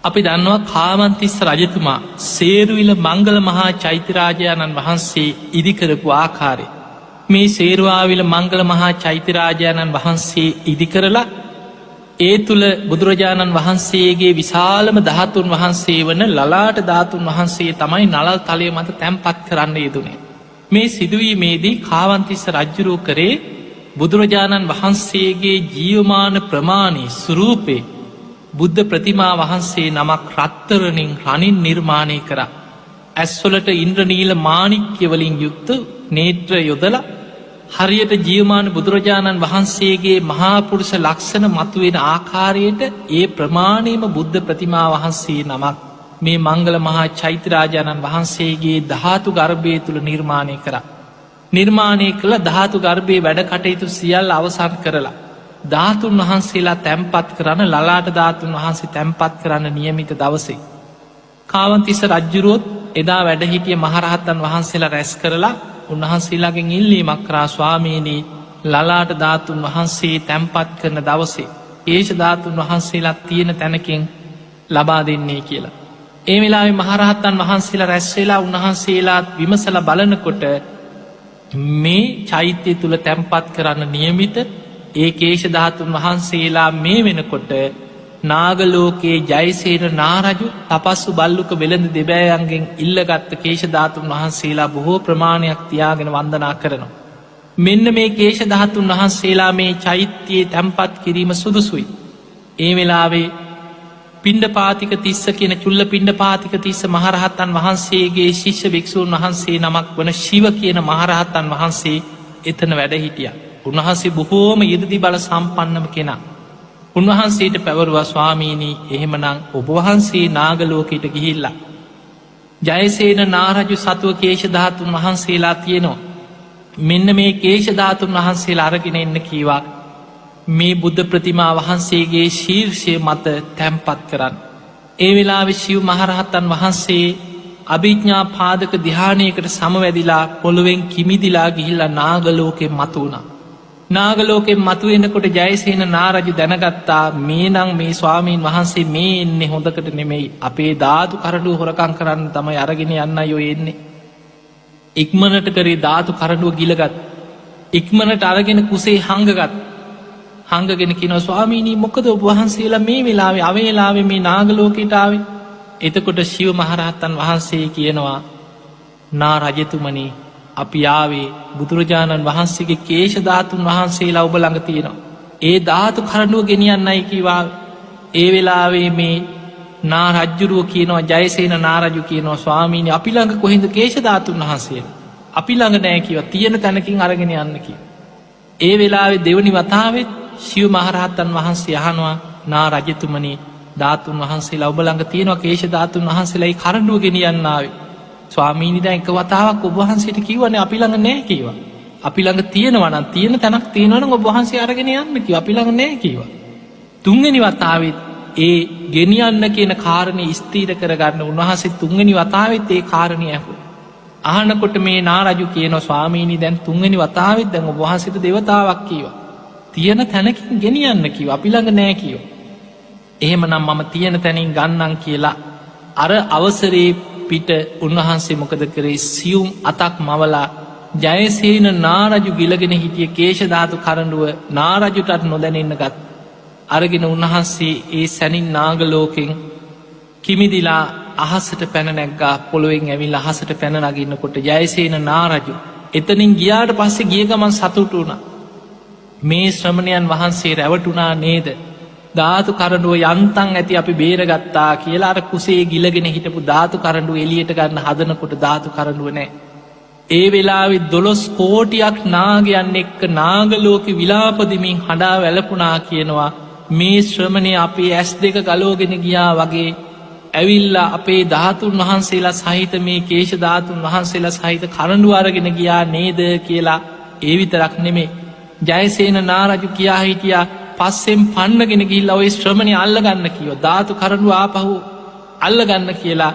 අපි දන්නවා කාමන්තිස්ස රජතුමා සේරුවිල මංගල මහා චෛත්‍යරාජාණන් වහන්සේ ඉදිකරපු ආකාරය. මේ සේරුවාවිල මංගල මහා චෛත්‍යරාජාණන් වහන්සේ ඉදිකරලා ඒ තුළ බුදුරජාණන් වහන්සේගේ විශාලම ධාතුන් වහන්සේ වන ලලාට ධාතුන් වහන්සේ තමයි නලල් තලය මත තැන්පත් කරන්න යෙදුනේ. මේ සිදුවීමේදී කාවන්තිස්ස රජ්ජුරුව කරේ බුදුරජාණන් වහන්සේගේ ජීවමාන ප්‍රමාණී ස්වරූපේ බුද්ධ ප්‍රතිමා වහන්සේ නමක් රත්තරනින් රනින් නිර්මාණය කර. ඇස්වලට ඉන්ද්‍රනීල මාණික්‍යවලින් යුක්ත නේත්‍ර යොදල හරියට ජීවමාන බුදුරජාණන් වහන්සේගේ මහාපුරුෂ ලක්ෂණ මතුවෙන ආකාරයට ඒ ප්‍රමාණයම බුද්ධ ප්‍රතිමා වහන්සේ නමක් මේ මංගල මහා චෛත්‍යරාජාණන් වහන්සේගේ ධාතු ගර්භය තුළ නිර්මාණය කර. නිර්මාණය කළ ධාතු ගර්භය වැඩ කටයුතු සියල් අවසන් කරලා. ධාතුන් වහන්සේලා තැන්පත් කරන්න ලලාට ධාතුන් වහන්සේ තැන්පත් කරන්න නියමිත දවසේ. කාවන්තිස්ස රජ්ජුරුවොත් එදා වැඩහිටිය මහරහත්තන් වහන්සේලා රැස් කරලා උන්වහන්සේලාගෙන් ඉල්ලීමක් කරා ස්වාමීනී ලලාට ධාතුන් වහන්සේ තැන්පත් කරන දවසේ ඒෂ ධාතුන් වහන්සේලා තියෙන තැනකින් ලබා දෙන්නේ කියලා. ඒ වෙලාවේ මහරහත්තන් වහන්සේලා රැස්වෙලා උන්වහන්සේලාත් විමසල බලනකොට මේ චෛත්‍යය තුළ තැන්පත් කරන්න නියමිත ඒ කේෂ ධාතුන් වහන්සේලා මේ වෙනකොට නාගලෝකයේ ජයසේන නාරජු තපස්සු බල්ලුක වෙළඳ දෙබෑයන්ගෙන් ඉල්ලගත්ත කේෂ ධාතුන් වහන්සේලා බොහෝ ප්‍රමාණයක් තියාගෙන වන්දනා කරනවා. මෙන්න මේ කේෂ ධාතුන් වහන්සේලා මේ චෛත්‍යයේ තැන්පත් කිරීම සුදුසුයි. ඒ වෙලාවේ පිණ්ඩ පාතික තිස්ස කියන චුල්ල පිණ්ඩ පාතික තිස්ස මහරහත්තන් වහන්සේගේ ශිෂ්‍ය භික්‍ෂූන් වහන්සේ නමක් වන ශිව කියන මහරහත්තන් වහන්සේ එතන වැඩ හිටිය. උන්වහන්සේ බොහෝම ඉරදි බල සම්පන්නම කෙනා. උන්වහන්සේට පැවරුවා ස්වාමීණී එහෙමනං ඔබවහන්සේ නාගලෝකයට ගිහිල්ලා. ජයසේන නාරජු සතුව කේෂධාතුන් වහන්සේලා තියෙනවා. මෙන්න මේ කේෂධාතුන් වහන්සේලා අරගෙන එන්න කීවා. මේ බුද්ධ ප්‍රතිමා වහන්සේගේ ශීර්ෂය මත තැන්පත් කරන්න. ඒ වෙලා ශිව් මහරහත්තන් වහන්සේ අභිඥා පාදක දිහානයකට සමවැදිලා පොළුවෙන් කිමිදිලා ගිහිල්ලා නාගලෝකෙන් මතු වුණා. නාගලෝකෙන් මතුවෙනකොට ජයසේන නාරජු දැනගත්තා මේ නං මේ ස්වාමීන් වහන්සේ මේ එන්නේ හොඳකට නෙමෙයි අපේ ධාතු කරඩුව හොරකං කරන්න තමයි අරගෙන යන්න යෝ එන්නේ. ඉක්මනට කරේ ධාතු කරඩුව ගිලගත්. ඉක්මනට අරගෙන කුසේ හංගගත්. හංගගෙන කියන ස්වාමීනී මොකද ඔබවහන්සේලා මේ වෙලාවේ අවේලාවේ මේ නාගලෝකෙටාවේ. එතකොට ශිව මහරහත්තන් වහන්සේ කියනවා නා රජතුමනී අපි ආවේ බුදුරජාණන් වහන්සේගේ කේෂ ධාතුන් වහන්සේලා ඔබ ළඟ තියෙනවා. ඒ ධාතු කරඩුව ගෙනියන්නයි කිවා. ඒ වෙලාවේ මේ නා රජ්ජුරුව කියනවා ජයසේන නාරජු කියනවා ස්වාමීනි අපි ළඟ කොහෙද කේෂ ධාතුන් වහන්සේ. අපි ළඟ නෑ කිව තියෙන තැනකින් අරගෙන යන්න කිය. ඒ වෙලාවේ දෙවනි වතාවෙත් ශිව මහරහත්තන් වහන්සේ අහනවා නා රජතුමනි ධාතුන් වහන්සේලා ඔබ ළඟ තියෙනවා කේෂ ධාතුන් වහන්සේලායි කරඩුව ගෙනියන්නාවේ. ස්වාමීනි දැන් එක වතාවක් ඔබවහන්සේට කිව්වනේ අපි ළඟ නෑ කීවා. අපි ළඟ තියෙනවා නම් තියෙන තැනක් තියෙනවා නම් ඔබවහන්සේ අරගෙන යන්න කිව්වා. අපි ළඟ නෑ කීවා. තුන්වෙනි වතාවෙත් ඒ ගෙනියන්න කියන කාරණේ ස්ථීර කරගන්න උන්වහන්සේ තුන්වෙනි වතාවෙත් ඒ කාරණේ ඇහුවා. අහනකොට මේ නාරජු කියනවා ස්වාමීනි දැන් තුන්වෙනි වතාවෙත් දැන් ඔබවහන්සේට දෙවතාවක් කීවා. තියෙන තැනකින් ගෙනියන්න කිව්වා. අපි ළඟ නෑ කිව්වා. එහෙමනම් මම තියෙන තැනින් ගන්නම් කියලා අර අවසරේ පිට උන්වහන්සේ මොකද කරේ සියුම් අතක් මවලා ජයසේන නාරජු ගිලගෙන හිටිය කේෂධාතු කරඩුව නාරජුටත් නොදැනෙන්න ගත්. අරගෙන උන්වහන්සේ ඒ සැනින් නාගලෝකෙන් කිමිදිලා අහසට පැන නැග්ගා පොළොවෙන් ඇවිල් අහසට පැනනගන්නකොට ජයසේන නාරජු එතනින් ගියාට පස්සේ ගිය ගමන් සතුට වුණ. මේ ශ්‍රමණයන් වහන්සේ රැවටුනා නේද. ධාතු කරඩුව යන්තන් ඇති අපි බේරගත්තා කියලා අර කුසේ ගිලගෙන හිටපු ධාතු කරඩුව එලියට ගන්න හදනකොට ධාතු කරඩුව නෑ. ඒ වෙලාවෙ 12 කෝටියක් නාගයන් එක්ක නාගලෝක විලාපදිමින් හඬා වැළපුනා කියනවා මේ ශ්‍රමණය අපේ ඇස් දෙක ගලෝගෙන ගියා වගේ ඇවිල්ලා අපේ ධාතුන් වහන්සේලා සහිත මේ කේෂ ධාතුන් වහන්සේලා සහිත කරඩුව අරගෙන ගියා නේද කියලා. ඒ විතරක් නෙමේ ජයසේන නාරජු කියා හිටියා පස්සෙන් පන්නගෙන ගිහිල්ලා ඔය ශ්‍රමණය අල්ලගන්න කියව ධාතු කරඩුව ආපහු අල්ලගන්න කියලා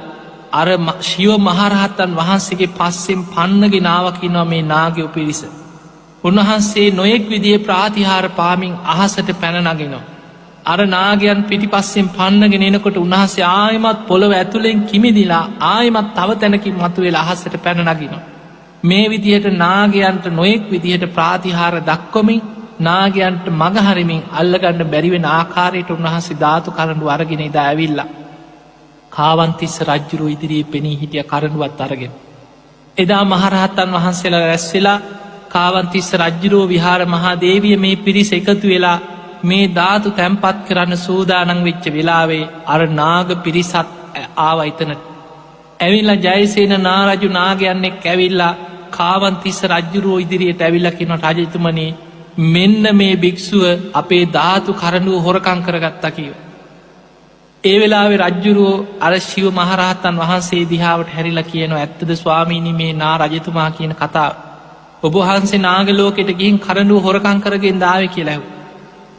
අර ශිව මහරහත්තන් වහන්සේගේ පස්සෙන් පන්නගෙන ආවකිනවා මේ නාගයෝ පිරිස. උන්වහන්සේ නොයෙක් විදිහේ ප්‍රාතිහාර පාමින් අහසට පැන නගිනවා. අර නාගයන් පිටිපස්සෙන් පන්නගෙන එනකොට උන්වහන්සේ ආයමත් පොළොව ඇතුළෙන් කිමිදිලා ආයමත් තව තැනකින් මතුවෙලා අහසට පැන නගිනවා. මේ විදිහට නාගයන්ට නොයෙක් විදිහට ප්‍රාතිහාර දක්වමින් නාගයන්ට මගහරිමින් අල්ලගන්න බැරිවෙන ආකාරයට උන්වහන්සේ ධාතු කරඩු අරගෙන ඉදා ඇවිල්ලා කාවන්තිස්ස රජ්ජුරුව ඉදිරියේ පෙනී හිටිය කරඩුවත් අරගෙන. එදා මහරහත්තන් වහන්සේලා රැස්වෙලා කාවන්තිස්ස රජ්ජුරුව විහාර මහාදේවිය මේ පිරිස එකතු වෙලා මේ ධාතු තැන්පත් කරන්න සූදානං වෙච්ච වෙලාවේ අර නාග පිරිසත් ආවයිතනට ඇවිල්ලා ජයසේන නාරජු නාගයන්නෙක් ඇවිල්ලා කාවන්තිස්ස රජ්ජුරුවෝ ඉදිරියට ඇවිල්ලකින රජතුමනේ මෙන්න මේ භික්‍ෂුව අපේ ධාතු කරඩුව හොරකං කරගත්තා කියව. ඒ වෙලාවේ රජ්ජුරුවෝ අර ශිව මහරහත්තන් වහන්සේ දිහාවට හැරිලා කියනවා ඇත්තද ස්වාමීනි මේ නා රජතුමා කියන කතාව. ඔබහන්සේ නාගලෝකෙට ගිහින් කරඩුව හොරකං කරගෙන් දාව කියලැව්.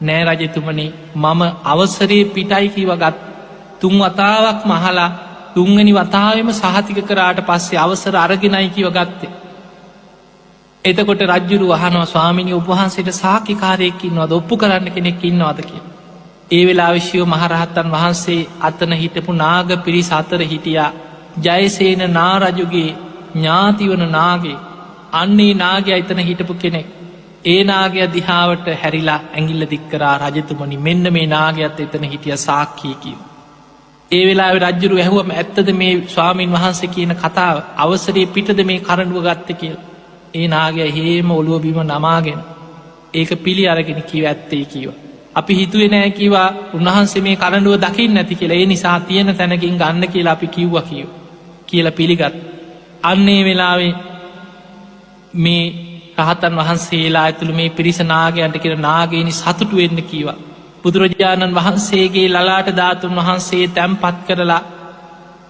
නෑ රජතුමනි මම අවසරයේ පිටයි කිව ගත් තුන් වතාවක් මහලා තුන්ගනි වතාවම සහතික කරාට පස්සේ අවසර අරගෙනයි කිව ගත්තේ. එතකොට රජ්ජුරු වහනවා ස්වාමිනි උපහන්සේට සාකිකාරයකින්වද ඔප්පු කරන්න කෙනෙක් ඉන්නවාද කිය. ඒ වෙලා විශ්‍යව මහරහත්තන් වහන්සේ අතන හිටපු නාග පිරිස අතර හිටියා ජයසේන නාරජුගේ ඥාතිවන නාගේ අන්නේ නාගය අතන හිටපු කෙනෙක්. ඒ නාගය දිහාවට හැරිලා ඇගිල්ල දික්කරා රජතුමනි මෙන්න මේ නාගයත් එතන හිටිය සාක්කී කිව. ඒ වෙලා රජ්ජුරු ඇහුවම ඇත්තද මේ ස්වාමීන් වහන්සේ කියන කතාව අවසරයේ පිටද මේ කරඩුව ගත්ත කියල. ඒ නාගය හේම ඔළුව බිම නමාගෙන ඒක පිළි අරගෙන කිව ඇත්තේ කියව. අපි හිතුවේ නෑ කිවා උන්වහන්සේ මේ කරඩුව දකිින් නැති කියලා ඒ නිසා තියෙන තැනකින් ගන්න කියලා අපි කිව්ව කියව කියල පිළිගත්. අන්නේ වෙලාවේ මේ රහතන් වහන්සේලා ඇතුළ මේ පිරිස නාගයන්ට කියර නාගේනි සතුටු වෙන්න කීවා. බුදුරජාණන් වහන්සේගේ ලලාට ධාතුන් වහන්සේ තැම්පත් කරලා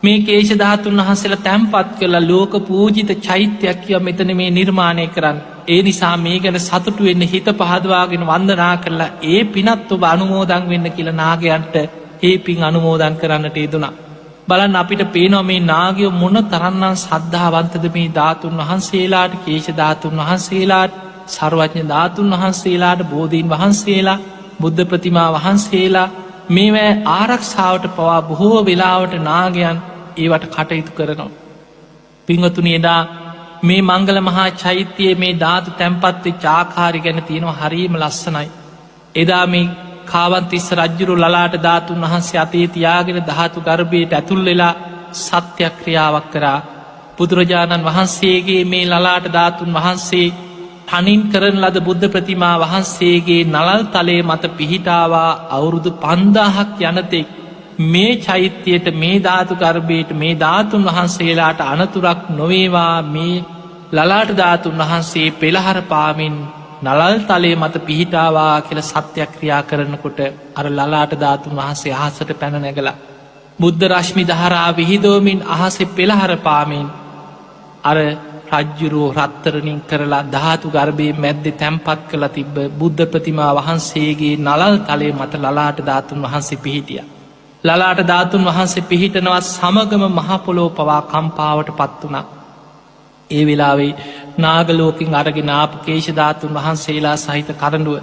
මේ කේෂ ධාතුන් වහන්සේලා තැම්පත් කරලා ලෝක පූජිත චෛත්‍යයක් කිය මෙතන මේ නිර්මාණය කරන්න. ඒ නිසා මේ ගැන සතුටු වෙන්න හිත පහදවාගෙන වන්දනා කරලා ඒ පිනත් ඔබ අනුමෝදන් වෙන්න කියල නාගයන්ට ඒ පින් අනුමෝදන් කරන්නට යෙදුනා. බලන් අපිට පේනවා මේ නාගයෝ මොන තරන්නම් සද්ධාවන්තද මේ ධාතුන් වහන්සේලාට කේෂ ධාතුන් වහන්සේලාට සර්වඥ ධාතුන් වහන්සේලාට බෝධීන් වහන්සේලා බුද්ධ ප්‍රතිමා වහන්සේලා මේවැ ආරක්ෂාවට පවා බොහෝ වෙලාවට නාගයන් ඒවට කටයුතු කරනවා. පිංහතුනි එදා මේ මංගල මහා චෛත්‍යයේ මේ ධාතු තැන්පත්වෙ චාකාරි ගැන තියෙනවා හරීම ලස්සනයි. එදා මේ කාවන්තිස්ස රජ්ජුරු ලලාට ධාතුන් වහන්සේ අතේ තියාගෙන ධාතු ගර්භයට ඇතුල් වෙලා සත්‍යක්‍රියාවක් කරා. බුදුරජාණන් වහන්සේගේ මේ ලලාට ධාතුන් වහන්සේ තනින් කරන ලද බුද්ධ ප්‍රතිමා වහන්සේගේ නලල් තලේ මත පිහිටාවා අවුරුදු 5000ක් යනතෙක් මේ චෛත්‍යයට මේ ධාතු ගර්භයට මේ ධාතුන් වහන්සේලාට අනතුරක් නොවේවා මේ ලලාට ධාතුන් වහන්සේ පෙළහර පාමින් නලල් තලේ මත පිහිටාවා කියල සත්‍යක්‍රියා කරනකොට අර ලලාට ධාතුන් වහන්සේ අහසට පැන නැගලා බුද්ධ රශ්මි දහරා විහිදෝමින් අහසෙ පෙළහර පාමින් අර රජ්ජුරුව රත්තරනින් කරලා ධාතු ගර්භය මැද්දෙ තැන්පත් කළ තිබ්බ බුද්ධ ප්‍රතිමා වහන්සේගේ නලල් තලේ මත ලලාට ධාතුන් වහන්සේ පිහිටිය. ලලාට ධාතුන් වහන්සේ පිහිටනවත් සමගම මහපොලෝ පවා කම්පාවට පත් වුණා. ඒ වෙලාවේ නාගලෝකින් අරගෙන ආපු කේෂ ධාතුන් වහන්සේලා සහිත කරඩුව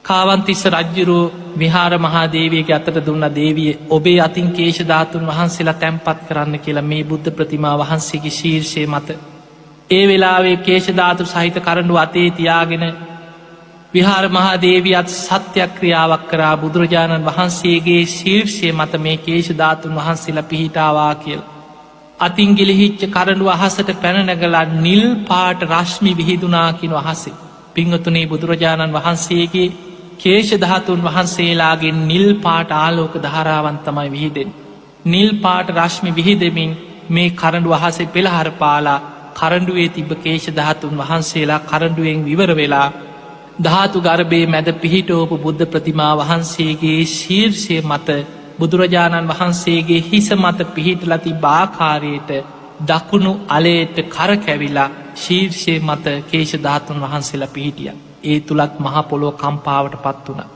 කාවන්තිස්ස රජ්ජුරුව විහාර මහාදේවියගේ අතට දුන්න දේවිය ඔබේ අතින් කේෂ ධාතුන් වහන්සේලා තැන්පත් කරන්න කියලා මේ බුද්ධ ප්‍රතිමා වහන්සේගේ ශීර්ෂය මත ඒ වෙලාවේ කේෂ ධාතු සහිත කරඩුව අතේ තියාගෙන විහාර මහාදේවියත් සත්‍යක්‍රියාවක් කරා බුදුරජාණන් වහන්සේගේ ශීර්ෂය මත මේ කේෂ ධාතුන් වහන්සේලා පිහිටාවා කියලා. අතින් ගිලිහිච්ච කරඩුව අහසට පැනනැගලා නිල් පාට රශ්මි විහිදුනාකින අහසේ. පිංහතුනේ බුදුරජාණන් වහන්සේගේ කේෂ ධාතුන් වහන්සේලාගේ නිල් පාට ආලෝක ධාරාවන් තමයි විහිදෙන්. නිල් පාට රශ්මි විහිදෙමින් මේ කරඩු අහසේ පෙළහර පාලා කරඩුවේ තිබ කේෂ ධාතුන් වහන්සේලා කරඩුවෙන් විවර වෙලා ධාතු ගර්භයේ මැද පිහිටෝපු බුද්ධ ප්‍රතිමා වහන්සේගේ ශීර්ෂය මත බුදුරජාණන් වහන්සේගේ හිස මත පිහිටලති බාකාරයට දකුණු අලේට කරකැවිලා ශීර්ෂය මත කේෂ ධාතුන් වහන්සේලා පිහිටිය. ඒ තුළත් මහපොලෝ කම්පාවට පත් වුණ.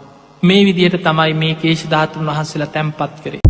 මේ විදියට තමයි මේ කේෂ ධාතුන් වහන්සේලා තැන්පත් කරේ.